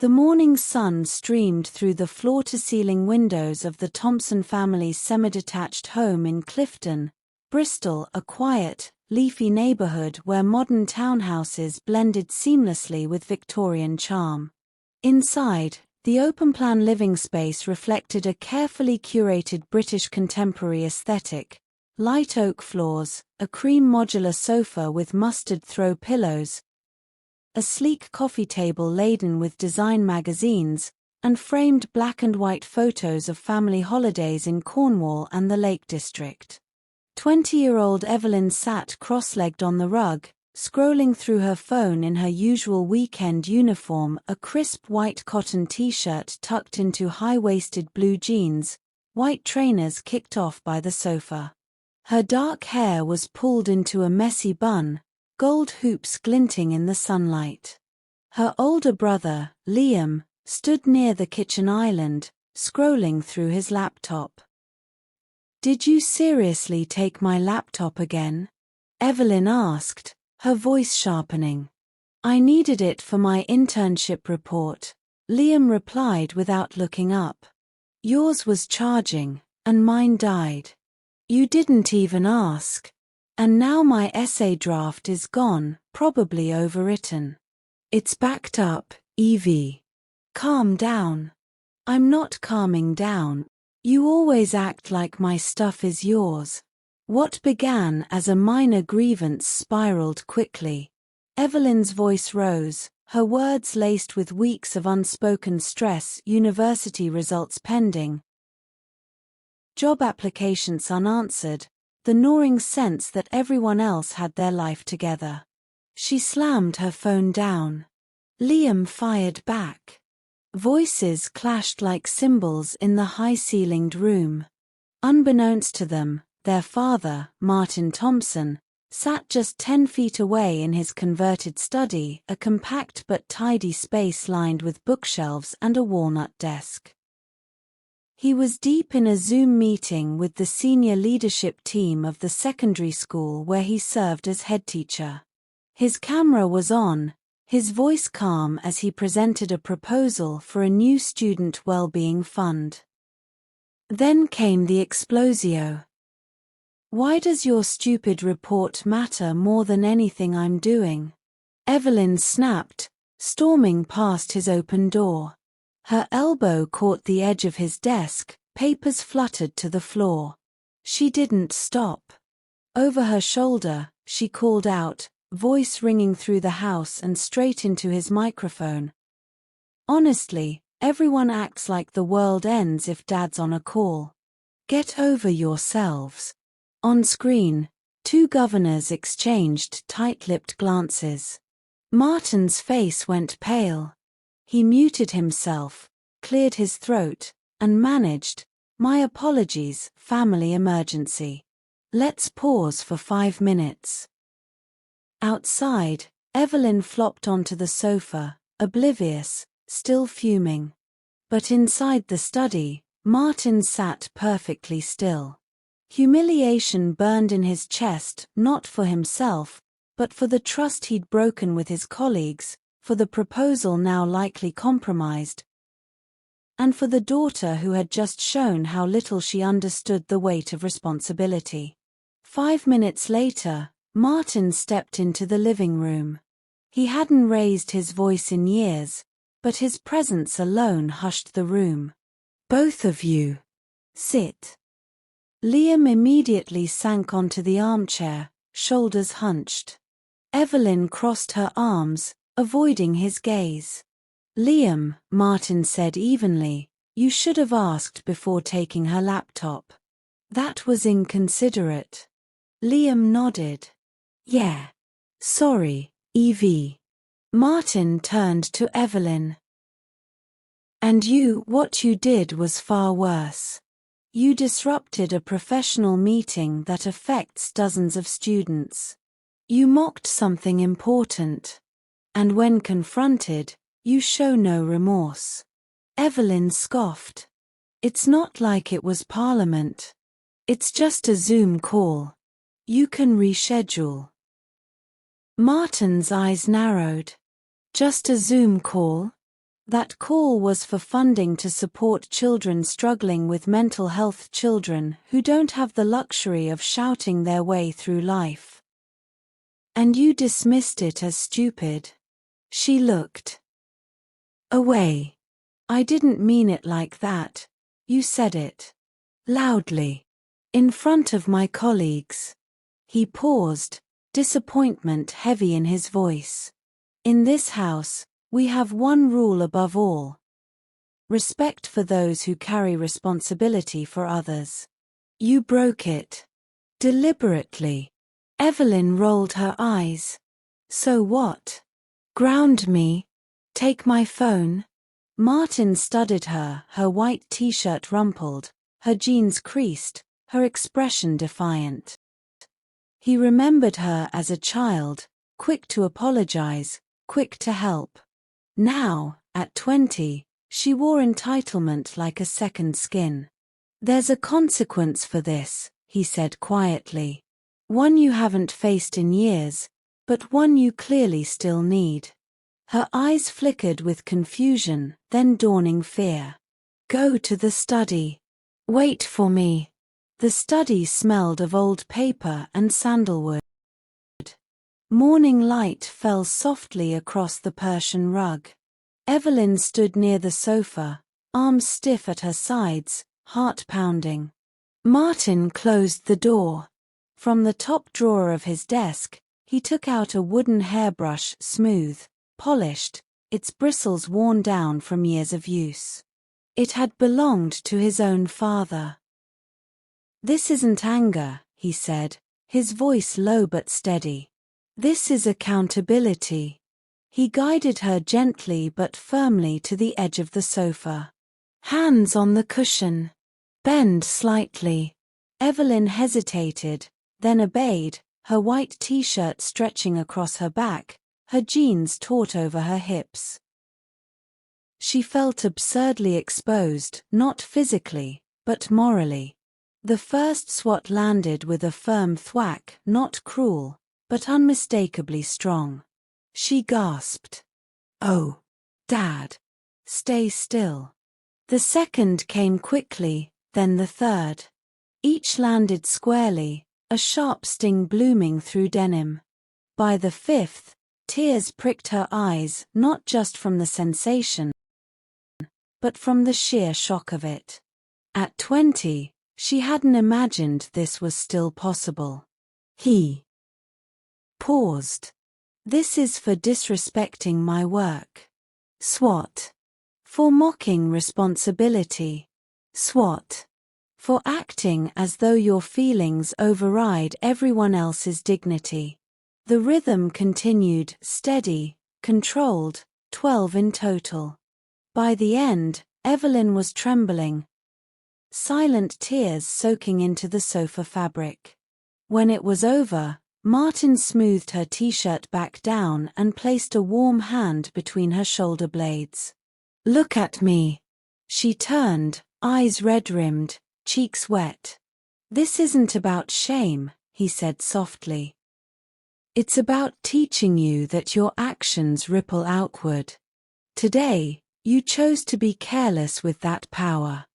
The morning sun streamed through the floor-to-ceiling windows of the Thompson family's semi-detached home in Clifton, Bristol, a quiet, leafy neighborhood where modern townhouses blended seamlessly with Victorian charm. Inside, the open-plan living space reflected a carefully curated British contemporary aesthetic: light oak floors, a cream modular sofa with mustard throw pillows, a sleek coffee table laden with design magazines, and framed black and white photos of family holidays in Cornwall and the Lake District. 20-year-old Evelyn sat cross-legged on the rug, scrolling through her phone in her usual weekend uniform, a crisp white cotton t-shirt tucked into high-waisted blue jeans, white trainers kicked off by the sofa. Her dark hair was pulled into a messy bun, gold hoops glinting in the sunlight. Her older brother, Liam, stood near the kitchen island, scrolling through his laptop. "Did you seriously take my laptop again?" Evelyn asked, her voice sharpening. "I needed it for my internship report," Liam replied without looking up. "Yours was charging, and mine died. You didn't even ask. And now my essay draft is gone, probably overwritten. It's backed up, Evie. Calm down." "I'm not calming down. You always act like my stuff is yours." What began as a minor grievance spiraled quickly. Evelyn's voice rose, her words laced with weeks of unspoken stress: university results pending, job applications unanswered, the gnawing sense that everyone else had their life together. She slammed her phone down. Liam fired back. Voices clashed like cymbals in the high-ceilinged room. Unbeknownst to them, their father, Martin Thompson, sat just 10 feet away in his converted study, a compact but tidy space lined with bookshelves and a walnut desk. He was deep in a Zoom meeting with the senior leadership team of the secondary school where he served as headteacher. His camera was on, his voice calm as he presented a proposal for a new student well-being fund. Then came the explosio. "Why does your stupid report matter more than anything I'm doing?" Evelyn snapped, storming past his open door. Her elbow caught the edge of his desk, papers fluttered to the floor. She didn't stop. Over her shoulder, she called out, voice ringing through the house and straight into his microphone. "Honestly, everyone acts like the world ends if Dad's on a call. Get over yourselves." On screen, two governors exchanged tight-lipped glances. Martin's face went pale. He muted himself, cleared his throat, and managed, "My apologies, family emergency. Let's pause for 5 minutes." Outside, Evelyn flopped onto the sofa, oblivious, still fuming. But inside the study, Martin sat perfectly still. Humiliation burned in his chest, not for himself, but for the trust he'd broken with his colleagues, for the proposal now likely compromised, and for the daughter who had just shown how little she understood the weight of responsibility. 5 minutes later, Martin stepped into the living room. He hadn't raised his voice in years, but his presence alone hushed the room. "Both of you. Sit." Liam immediately sank onto the armchair, shoulders hunched. Evelyn crossed her arms, avoiding his gaze. "Liam," Martin said evenly, "you should have asked before taking her laptop. That was inconsiderate." Liam nodded. "Yeah. Sorry, Evie." Martin turned to Evelyn. "And what you did was far worse. You disrupted a professional meeting that affects dozens of students. You mocked something important. And when confronted, you show no remorse." Evelyn scoffed. "It's not like it was Parliament. It's just a Zoom call. You can reschedule." Martin's eyes narrowed. "Just a Zoom call? That call was for funding to support children struggling with mental health, children who don't have the luxury of shouting their way through life. And you dismissed it as stupid. She looked away. I didn't mean it like that. You said it loudly, in front of my colleagues. He paused, disappointment heavy in his voice. In this house, we have one rule above all: respect for those who carry responsibility for others. You broke it. Deliberately. Evelyn rolled her eyes. So what? Ground me? Take my phone? Martin studied her white t-shirt rumpled, her jeans creased, her expression defiant. He remembered her as a child, quick to apologize, quick to help. Now, at 20, she wore entitlement like a second skin. There's a consequence for this, he said quietly. One you haven't faced in years, but one you clearly still need. Her eyes flickered with confusion, then dawning fear. Go to the study. Wait for me. The study smelled of old paper and sandalwood. Morning light fell softly across the Persian rug. Evelyn stood near the sofa, arms stiff at her sides, heart pounding. Martin closed the door. From the top drawer of his desk, he took out a wooden hairbrush, smooth, polished, its bristles worn down from years of use. It had belonged to his own father. This isn't anger, he said, his voice low but steady. This is accountability. He guided her gently but firmly to the edge of the sofa. Hands on the cushion. Bend slightly. Evelyn hesitated, then obeyed, her white t-shirt stretching across her back, her jeans taut over her hips. She felt absurdly exposed, not physically, but morally. The first swat landed with a firm thwack, not cruel, but unmistakably strong. She gasped. Oh, Dad. Stay still. The second came quickly, then the third. Each landed squarely, a sharp sting blooming through denim. By the fifth, tears pricked her eyes, not just from the sensation, but from the sheer shock of it. At 20, she hadn't imagined this was still possible. He paused. This is for disrespecting my work. SWAT. For mocking responsibility. SWAT. For acting as though your feelings override everyone else's dignity. The rhythm continued, steady, controlled, 12 in total. By the end, Evelyn was trembling, silent tears soaking into the sofa fabric. When it was over, Martin smoothed her t-shirt back down and placed a warm hand between her shoulder blades. Look at me. She turned, eyes red-rimmed, cheeks wet. This isn't about shame, he said softly. It's about teaching you that your actions ripple outward. Today, you chose to be careless with that power.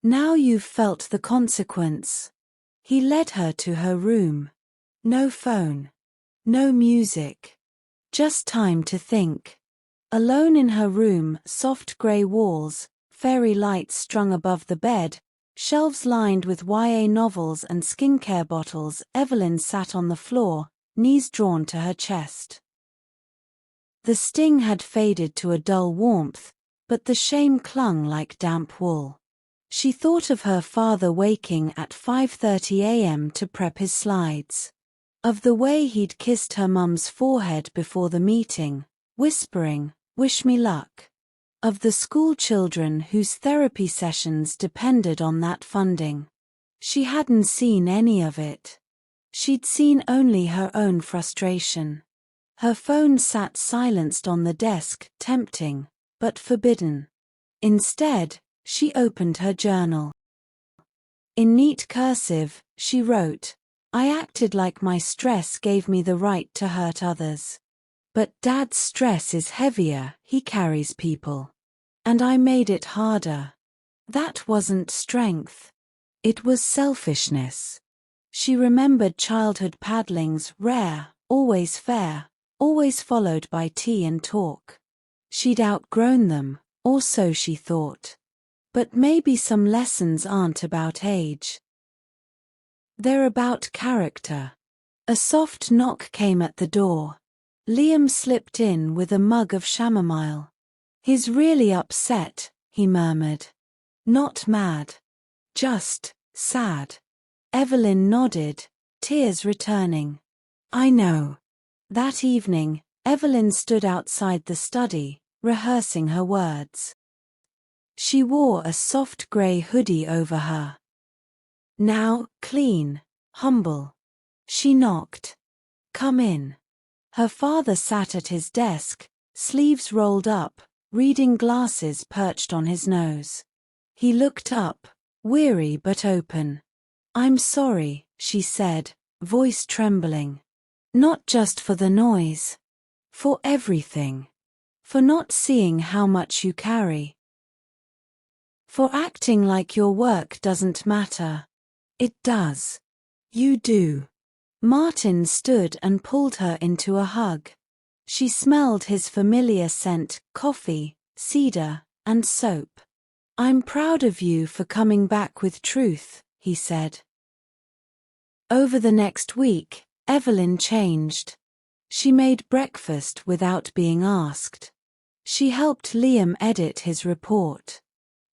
Now you've felt the consequence. He led her to her room. No phone. No music. Just time to think. Alone in her room, soft grey walls, fairy lights strung above the bed, shelves lined with YA novels and skincare bottles, Evelyn sat on the floor, knees drawn to her chest. The sting had faded to a dull warmth, but the shame clung like damp wool. She thought of her father waking at 5:30 a.m. to prep his slides. Of the way he'd kissed her mum's forehead before the meeting, whispering, "Wish me luck." Of the school children whose therapy sessions depended on that funding. She hadn't seen any of it. She'd seen only her own frustration. Her phone sat silenced on the desk, tempting, but forbidden. Instead, she opened her journal. In neat cursive, she wrote, "I acted like my stress gave me the right to hurt others. But Dad's stress is heavier, he carries people. And I made it harder. That wasn't strength. It was selfishness. She remembered childhood paddlings, rare, always fair, always followed by tea and talk. She'd outgrown them, or so she thought. But maybe some lessons aren't about age. They're about character. A soft knock came at the door. Liam slipped in with a mug of chamomile. "He's really upset," he murmured. "Not mad. Just sad." Evelyn nodded, tears returning. "I know." That evening, Evelyn stood outside the study, rehearsing her words. She wore a soft grey hoodie over her. Now, clean, humble. She knocked. "Come in." Her father sat at his desk, sleeves rolled up, reading glasses perched on his nose. He looked up, weary but open. "I'm sorry," she said, voice trembling. "Not just for the noise. For everything. For not seeing how much you carry. For acting like your work doesn't matter. It does. You do." Martin stood and pulled her into a hug. She smelled his familiar scent, coffee, cedar, and soap. "I'm proud of you for coming back with truth," he said. Over the next week, Evelyn changed. She made breakfast without being asked. She helped Liam edit his report.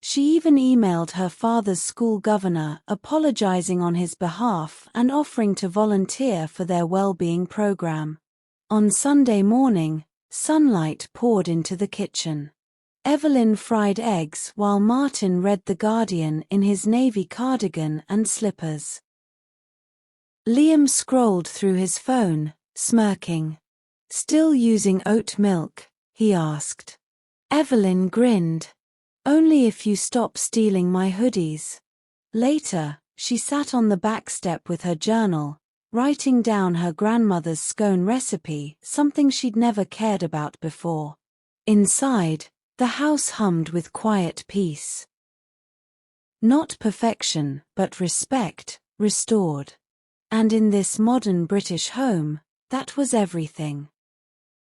She even emailed her father's school governor apologizing on his behalf and offering to volunteer for their well-being program. On Sunday morning, sunlight poured into the kitchen. Evelyn fried eggs while Martin read The Guardian in his navy cardigan and slippers. Liam scrolled through his phone, smirking. "Still using oat milk?" he asked. Evelyn grinned. "Only if you stop stealing my hoodies." Later, she sat on the back step with her journal, writing down her grandmother's scone recipe, something she'd never cared about before. Inside, the house hummed with quiet peace. Not perfection, but respect, restored. And in this modern British home, that was everything.